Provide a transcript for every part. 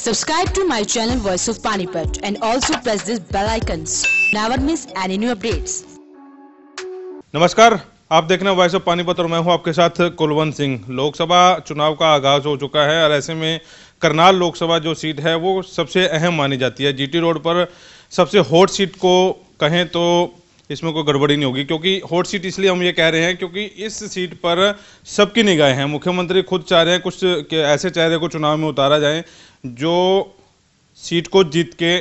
Subscribe to my channel Voice of Panipat and also press this bell icons. Never miss any new updates. नमस्कार, आप देख रहे हैं voice of Panipat और मैं हूं आपके साथ कुलवंत सिंह। लोकसभा चुनाव का आगाज हो चुका है और ऐसे में करनाल लोकसभा जो सीट है वो सबसे अहम मानी जाती है। जीटी रोड पर सबसे हॉट सीट को कहें तो इसमें कोई गड़बड़ी नहीं होगी, क्योंकि हॉट सीट इसलिए हम ये कह रहे हैं क्योंकि इस सीट पर सबकी निगाहें हैं। मुख्यमंत्री खुद चाह रहे हैं कुछ ऐसे चेहरे को चुनाव में उतारा जाए जो सीट को जीत के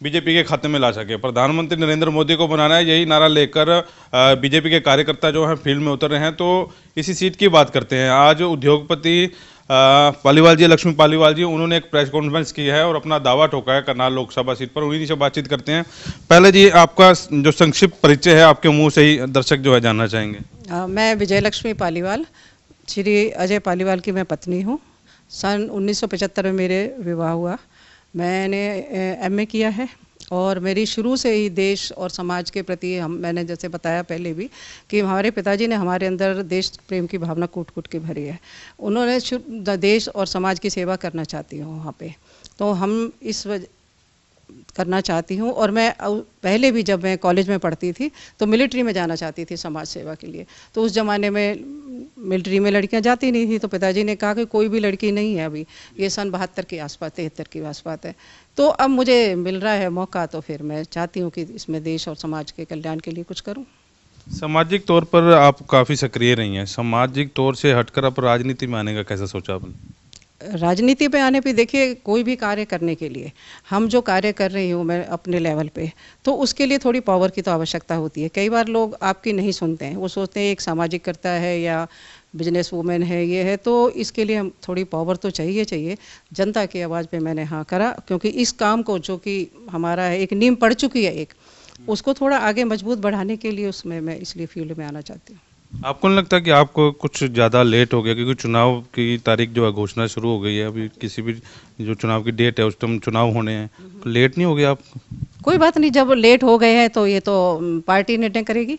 बीजेपी के खाते में ला सके। प्रधानमंत्री नरेंद्र मोदी को बनाना है, यही नारा लेकर बीजेपी के कार्यकर्ता जो हैं फील्ड में उतर रहे हैं। तो इसी सीट की बात करते हैं। आज उद्योगपति पालीवाल जी, लक्ष्मी पालीवाल जी, उन्होंने एक प्रेस कॉन्फ्रेंस की है और अपना दावा ठोका है करनाल लोकसभा सीट पर। उन्हीं से बातचीत करते हैं। पहले जी, आपका जो संक्षिप्त परिचय है आपके मुंह से ही दर्शक जो है जानना चाहेंगे। मैं विजय लक्ष्मी पालीवाल, श्री अजय पालीवाल की मैं पत्नी हूँ। सन 1975 में मेरे विवाह हुआ। मैंने एमए किया है और मेरी शुरू से ही देश और समाज के प्रति मैंने जैसे बताया पहले भी कि हमारे पिताजी ने हमारे अंदर देश प्रेम की भावना कूट कूट के भरी है। उन्होंने देश और समाज की सेवा करना चाहती हूँ वहाँ पे, तो हम इस वजह करना चाहती हूँ। और मैं पहले भी जब मैं कॉलेज में पढ़ती थी तो मिलिट्री में जाना चाहती थी समाज सेवा के लिए। तो उस ज़माने में मिलिट्री में लड़कियां जाती नहीं थी, तो पिताजी ने कहा कि कोई भी लड़की नहीं है अभी, ये सन 72 के आसपास 73 के आसपास है। तो अब मुझे मिल रहा है मौका, तो फिर मैं चाहती हूँ कि इसमें देश और समाज के कल्याण के लिए कुछ करूँ। सामाजिक तौर पर आप काफ़ी सक्रिय रही हैं। सामाजिक तौर से हटकर आप राजनीति में आने का कैसा सोचा आपने? राजनीति पे आने पे देखिए, कोई भी कार्य करने के लिए हम जो कार्य कर रही हूँ मैं अपने लेवल पे, तो उसके लिए थोड़ी पावर की तो आवश्यकता होती है। कई बार लोग आपकी नहीं सुनते हैं, वो सोचते हैं एक सामाजिक करता है या बिजनेस वूमेन है, ये है, तो इसके लिए हम थोड़ी पावर तो चाहिए। जनता की आवाज़ पे मैंने हाँ करा, क्योंकि इस काम को जो कि हमारा है एक नींव पड़ चुकी है उसको थोड़ा आगे मजबूत बढ़ाने के लिए उसमें मैं इसलिए फील्ड में आना चाहती हूँ। आपको नहीं लगता कि आपको कुछ ज़्यादा लेट हो गया, क्योंकि चुनाव की तारीख जो है घोषणा शुरू हो गई है, अभी किसी भी जो चुनाव की डेट है उस टाइम चुनाव होने हैं, तो लेट नहीं हो गया आप? कोई बात नहीं, जब लेट हो गए हैं तो ये तो पार्टी निर्णय करेगी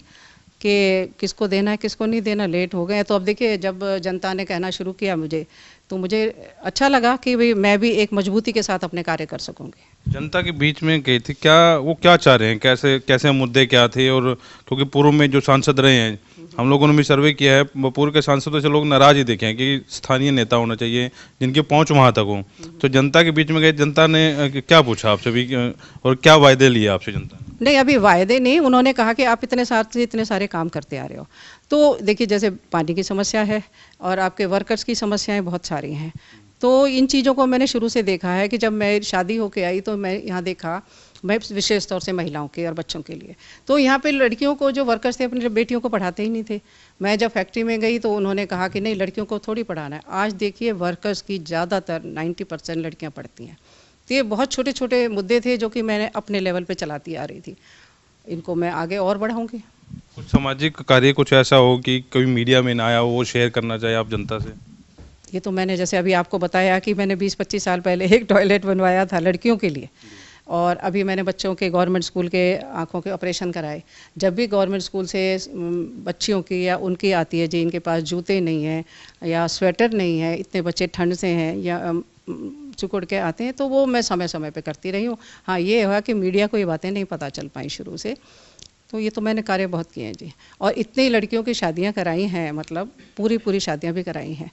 कि किसको देना है किसको नहीं देना। लेट हो गए हैं तो अब देखिए, जब जनता ने कहना शुरू किया मुझे, तो मुझे अच्छा लगा कि भाई मैं भी एक मजबूती के साथ अपने कार्य कर सकूंगी। जनता के बीच में गई थी, वो क्या चाह रहे हैं, कैसे मुद्दे क्या थे? और क्योंकि पूर्व में जो सांसद रहे हैं, हम लोगों ने भी सर्वे किया है, पूर्व के सांसदों से लोग नाराज ही देखे हैं कि स्थानीय नेता होना चाहिए जिनकी पहुंच वहां तक हो। तो जनता के बीच में गए, जनता ने क्या पूछा आपसे भी और क्या वायदे लिए आपसे जनता ने? नहीं, अभी वायदे नहीं, उन्होंने कहा कि आप इतने सारे काम करते आ रहे हो। तो देखिए, जैसे पानी की समस्या है और आपके वर्कर्स की समस्याएं बहुत सारी हैं। तो इन चीज़ों को मैंने शुरू से देखा है कि जब मैं शादी होके आई तो मैं यहाँ देखा, मैं विशेष तौर से महिलाओं के और बच्चों के लिए, तो यहाँ पे लड़कियों को जो वर्कर्स थे अपनी बेटियों को पढ़ाते ही नहीं थे। मैं जब फैक्ट्री में गई तो उन्होंने कहा कि नहीं, लड़कियों को थोड़ी पढ़ाना है। आज देखिए, वर्कर्स की ज़्यादातर 90% लड़कियाँ पढ़ती हैं। तो ये बहुत छोटे छोटे मुद्दे थे जो कि मैंने अपने लेवल पे चलाती आ रही थी। इनको मैं आगे और बढ़ाऊंगी। कुछ सामाजिक कार्य कुछ ऐसा हो कि कभी मीडिया में ना आया हो, वो शेयर करना चाहिए आप जनता से? ये तो मैंने जैसे अभी आपको बताया कि मैंने 20-25 साल पहले एक टॉयलेट बनवाया था लड़कियों के लिए, और अभी मैंने बच्चों के गवर्नमेंट स्कूल के आँखों के ऑपरेशन कराए। जब भी गवर्नमेंट स्कूल से बच्चियों की या उनकी आती है जिनके पास जूते नहीं हैं या स्वेटर नहीं है, इतने बच्चे ठंड से हैं या सिकुड़ के आते हैं, तो वो मैं समय समय पे करती रही हूँ। हाँ, ये हुआ कि मीडिया को ये बातें नहीं पता चल पाई शुरू से, तो ये तो मैंने कार्य बहुत किए हैं जी। और इतनी लड़कियों की शादियाँ कराई हैं, मतलब पूरी शादियाँ भी कराई हैं।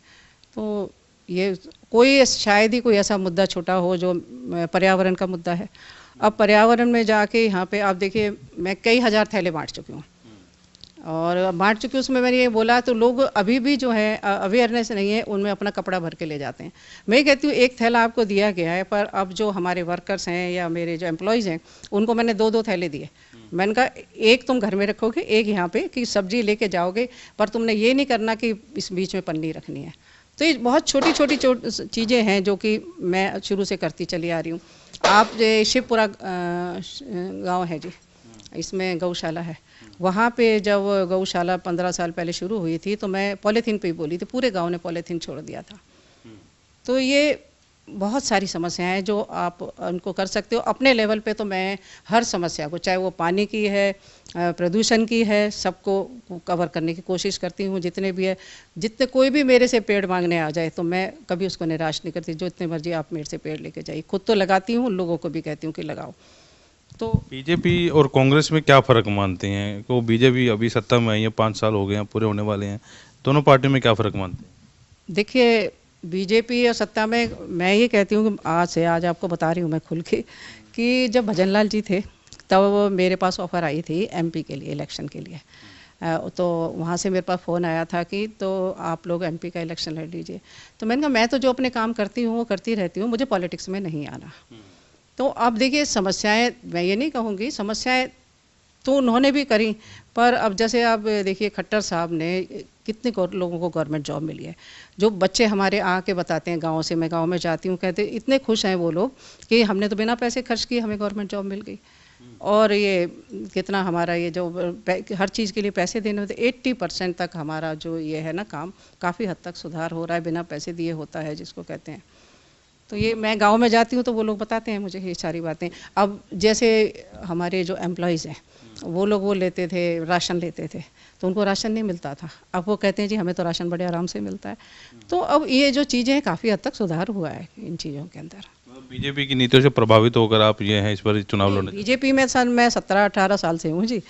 तो ये कोई शायद ही कोई ऐसा मुद्दा छोटा हो जो पर्यावरण का मुद्दा है। अब पर्यावरण में जाके यहाँ पे आप देखिए, मैं कई हज़ार थैले बांट चुकी हूँ और बांट चुकी हूँ। उसमें मैंने ये बोला तो लोग अभी भी जो है अवेयरनेस नहीं है, उनमें अपना कपड़ा भर के ले जाते हैं। मैं कहती हूँ एक थैला आपको दिया गया है, पर अब जो हमारे वर्कर्स हैं या मेरे जो एम्प्लॉयज़ हैं, उनको मैंने 2-2 थैले दिए। मैंने कहा एक तुम घर में रखोगे, एक यहाँ पे कि सब्जी लेके जाओगे, पर तुमने ये नहीं करना कि इस बीच में पन्नी रखनी है। तो ये बहुत छोटी छोटी चीज़ें हैं जो कि मैं शुरू से करती चली आ रही हूँ। आप शिवपुरा गांव है जी, इसमें गौशाला है। वहाँ पे जब गौशाला 15 साल पहले शुरू हुई थी तो मैं पॉलीथीन पे ही बोली थी, पूरे गांव ने पॉलीथीन छोड़ दिया था। तो ये बहुत सारी समस्याएं हैं जो आप उनको कर सकते हो अपने लेवल पे। तो मैं हर समस्या को, चाहे वो पानी की है, प्रदूषण की है, सबको कवर करने की कोशिश करती हूँ। जितने भी है, जितने कोई भी मेरे से पेड़ मांगने आ जाए तो मैं कभी उसको निराश नहीं करती। जो इतने मर्जी आप मेरे से पेड़ लेके जाइए, खुद तो लगाती हूँ, लोगों को भी कहती हूँ कि लगाओ। तो बीजेपी और कांग्रेस में क्या फ़र्क मानते हैं? तो बीजेपी अभी सत्ता में आई है, 5 साल हो गए हैं, पूरे होने वाले हैं। दोनों पार्टियों में क्या फ़र्क मानते हैं? देखिए, बीजेपी और सत्ता में मैं ये कहती हूँ कि आज आपको बता रही हूँ मैं खुल के, कि जब भजन लाल जी थे तब मेरे पास ऑफ़र आई थी एमपी के लिए, इलेक्शन के लिए। तो वहाँ से मेरे पास फ़ोन आया था कि तो आप लोग एमपी का इलेक्शन लड़ लीजिए। तो मैंने कहा मैं तो जो अपने काम करती हूँ वो करती रहती हूँ, मुझे पॉलिटिक्स में नहीं आना। तो अब देखिए, समस्याएं, मैं ये नहीं कहूँगी, समस्याएं तो उन्होंने भी करी, पर अब जैसे आप देखिए खट्टर साहब ने कितने लोगों को गवर्नमेंट जॉब मिली है। जो बच्चे हमारे आके बताते हैं गांव से, मैं गांव में जाती हूँ, कहते इतने खुश हैं वो लोग कि हमने तो बिना पैसे खर्च किए हमें गवर्नमेंट जॉब मिल गई। और ये कितना हमारा ये जो हर चीज़ के लिए पैसे देने होते, 80% तक हमारा जो ये है ना काम, काफ़ी हद तक सुधार हो रहा है, बिना पैसे दिए होता है जिसको कहते हैं। तो ये मैं गांव में जाती हूँ तो वो लोग बताते हैं मुझे ये सारी बातें। अब जैसे हमारे जो एम्प्लॉयज़ हैं वो लोग वो लेते थे, राशन लेते थे, तो उनको राशन नहीं मिलता था। अब वो कहते हैं जी हमें तो राशन बड़े आराम से मिलता है। तो अब ये जो चीज़ें हैं, काफ़ी हद तक सुधार हुआ है इन चीज़ों के अंदर। बीजेपी की नीतियों से प्रभावित होकर आप ये हैं इस पर चुनाव लड़ने? बीजेपी में सन मैं 17-18 साल से हूँ जी।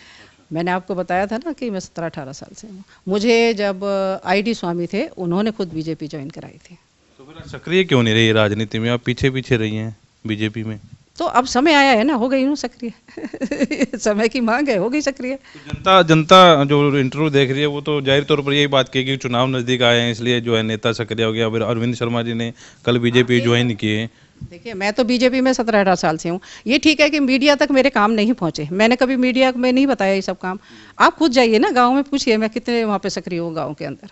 मैंने आपको बताया था ना कि मैं 17-18 साल से हूँ। मुझे जब ID स्वामी थे, उन्होंने खुद बीजेपी ज्वाइन कराई थी। तो फिर सक्रिय क्यों नहीं रही राजनीति में? आप पीछे पीछे रही हैं बीजेपी में। तो अब समय आया है ना, हो गई हूँ सक्रिय। समय की मांग है, हो गई सक्रिय। तो जनता जो इंटरव्यू देख रही है वो तो जाहिर तौर पर यही बात कहेगी कि चुनाव नज़दीक आए हैं इसलिए जो है नेता सक्रिय हो गया। फिर अरविंद शर्मा जी ने कल बीजेपी ज्वाइन किए। देखिए, मैं तो बीजेपी में 17-18 साल से हूँ। ये ठीक है कि मीडिया तक मेरे काम नहीं पहुँचे, मैंने कभी मीडिया में नहीं बताया ये सब काम। आप खुद जाइए ना गाँव में, पूछिए मैं कितने वहाँ पे सक्रिय हूँ गाँव के अंदर।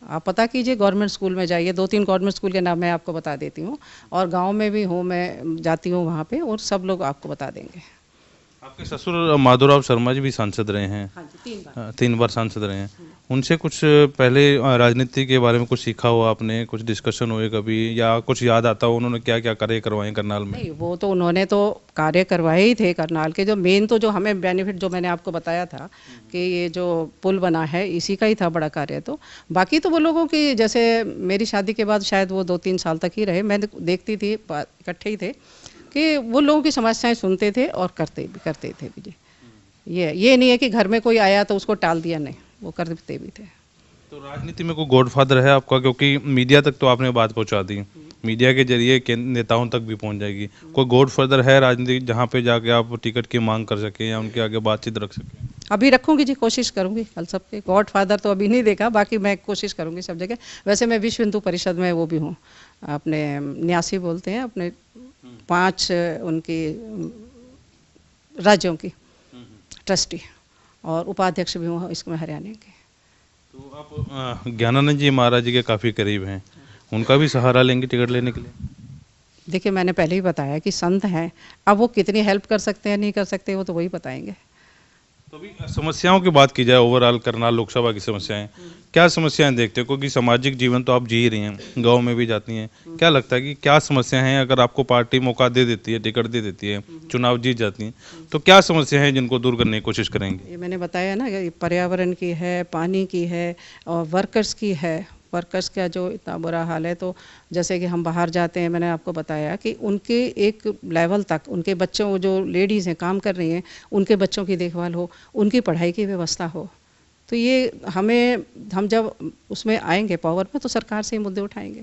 आप पता कीजिए, गवर्नमेंट स्कूल में जाइए, 2-3 गवर्नमेंट स्कूल के नाम मैं आपको बता देती हूँ। और गांव में भी हूँ, मैं जाती हूँ वहाँ पे, और सब लोग आपको बता देंगे। आपके ससुर माधोराव शर्मा जी भी सांसद रहे हैं? हाँ जी, 3 बार। 3 बार सांसद रहे हैं। उनसे कुछ पहले राजनीति के बारे में कुछ सीखा हो आपने? कुछ डिस्कशन हुए कभी, या कुछ याद आता हो उन्होंने क्या क्या कार्य करवाए करनाल में? नहीं, वो तो उन्होंने तो कार्य करवाए ही थे करनाल के। जो मेन तो जो हमें बेनिफिट, जो मैंने आपको बताया था कि ये जो पुल बना है, इसी का ही था बड़ा कार्य। तो बाकी तो वो लोगों की, जैसे मेरी शादी के बाद शायद वो 2-3 साल तक ही रहे, मैं देखती थी, इकट्ठे ही थे, कि वो लोगों की समस्याएं सुनते थे और करते थे भी जी। ये नहीं है कि घर में कोई आया तो उसको टाल दिया, नहीं, वो करते भी थे। तो राजनीति में कोई गॉडफादर है आपका? क्योंकि मीडिया तक तो आपने बात पहुंचा दी, मीडिया के जरिए नेताओं तक भी पहुंच जाएगी। कोई गॉडफादर है राजनीति जहां पे जाके आप टिकट की मांग कर सकें या उनके आगे बातचीत रख सकें? अभी रखूंगी जी, कोशिश करूंगी कल सबके। गॉड फादर तो अभी नहीं देखा, बाकी मैं कोशिश करूंगी सब जगह। वैसे मैं विश्व हिंदू परिषद में वो भी हूँ, अपने न्यासी बोलते हैं, अपने 5 उनकी राज्यों की ट्रस्टी, और उपाध्यक्ष भी हूँ इसमें हरियाणा के। तो आप ज्ञानानंद जी महाराज जी के काफ़ी करीब हैं, उनका भी सहारा लेंगे टिकट लेने के लिए? देखिए, मैंने पहले ही बताया कि संत हैं, अब वो कितनी हेल्प कर सकते हैं नहीं कर सकते वो तो वही बताएंगे। तो अभी समस्याओं की बात की जाए, ओवरऑल करनाल लोकसभा की समस्याएं, क्या समस्याएं देखते हो? क्योंकि सामाजिक जीवन तो आप जी ही रही हैं, गांव में भी जाती हैं, क्या लगता है कि क्या समस्याएं हैं? अगर आपको पार्टी मौका दे देती है, टिकट दे देती है, चुनाव जीत जाती हैं, तो क्या समस्याएं हैं जिनको दूर करने की कोशिश करेंगे? ये मैंने बताया ना, ये पर्यावरण की है, पानी की है, और वर्कर्स की है। वर्कर्स का जो इतना बुरा हाल है, तो जैसे कि हम बाहर जाते हैं, मैंने आपको बताया कि उनके एक लेवल तक, उनके बच्चों, जो लेडीज़ हैं काम कर रही हैं, उनके बच्चों की देखभाल हो, उनकी पढ़ाई की व्यवस्था हो। तो ये हम जब उसमें आएंगे पावर में, तो सरकार से ही मुद्दे उठाएंगे।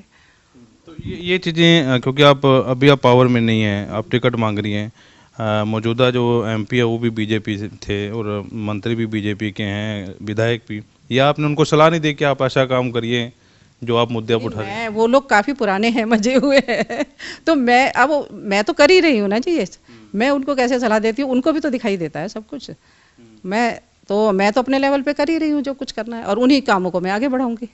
तो ये चीज़ें, क्योंकि आप पावर में नहीं हैं, आप टिकट मांग रही हैं, मौजूदा जो MP है वो भी बीजेपी से थे और मंत्री भी बीजेपी के हैं, विधायक भी, या आपने उनको सलाह नहीं दी कि आप ऐसा काम करिए जो आप मुद्दे आप उठा रहे हैं? वो लोग काफ़ी पुराने हैं, मजे हुए हैं, तो मैं तो कर ही रही हूँ ना जी ये। मैं उनको कैसे सलाह देती हूँ? उनको भी तो दिखाई देता है सब कुछ। मैं तो अपने लेवल पे कर ही रही हूँ जो कुछ करना है, और उन्हीं कामों को मैं आगे बढ़ाऊंगी।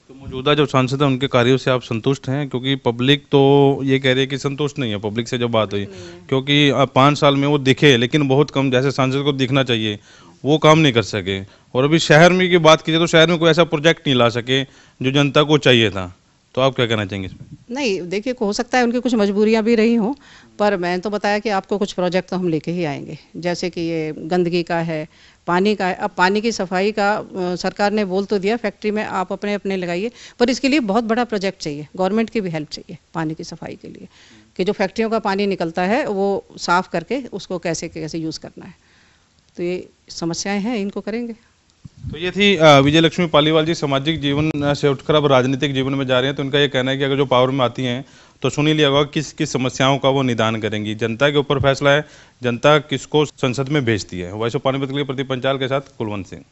तो मौजूदा जो सांसद हैं उनके कार्यों से आप संतुष्ट हैं? क्योंकि पब्लिक तो ये कह रही है कि संतुष्ट नहीं है, पब्लिक से जब बात हुई, क्योंकि 5 साल में वो दिखे लेकिन बहुत कम, जैसे सांसद को दिखना चाहिए वो काम नहीं कर सके। और अभी शहर में की बात कीजिए तो शहर में कोई ऐसा प्रोजेक्ट नहीं ला सके जो जनता को चाहिए था। तो आप क्या कहना चाहेंगे इसमें? नहीं, देखिए, हो सकता है उनकी कुछ मजबूरियां भी रही हों, पर मैं तो बताया कि आपको कुछ प्रोजेक्ट तो हम लेके ही आएंगे, जैसे कि ये गंदगी का है, पानी का है। अब पानी की सफाई का सरकार ने बोल तो दिया फैक्ट्री में आप अपने अपने लगाइए, पर इसके लिए बहुत बड़ा प्रोजेक्ट चाहिए, गवर्नमेंट की भी हेल्प चाहिए पानी की सफाई के लिए, कि जो फैक्ट्रियों का पानी निकलता है वो साफ़ करके उसको कैसे कैसे यूज़ करना है। तो ये समस्याएं हैं, इनको करेंगे। तो ये थी विजय लक्ष्मी पालीवाल जी, सामाजिक जीवन से उठकर अब राजनीतिक जीवन में जा रही हैं। तो उनका ये कहना है कि अगर जो पावर में आती हैं तो सुन ही लिया होगा किस किस समस्याओं का वो निदान करेंगी। जनता के ऊपर फैसला है, जनता किसको संसद में भेजती है। वॉइस ऑफ पानीपत के लिए प्रदीप पंचाल के साथ कुलवंत सिंह।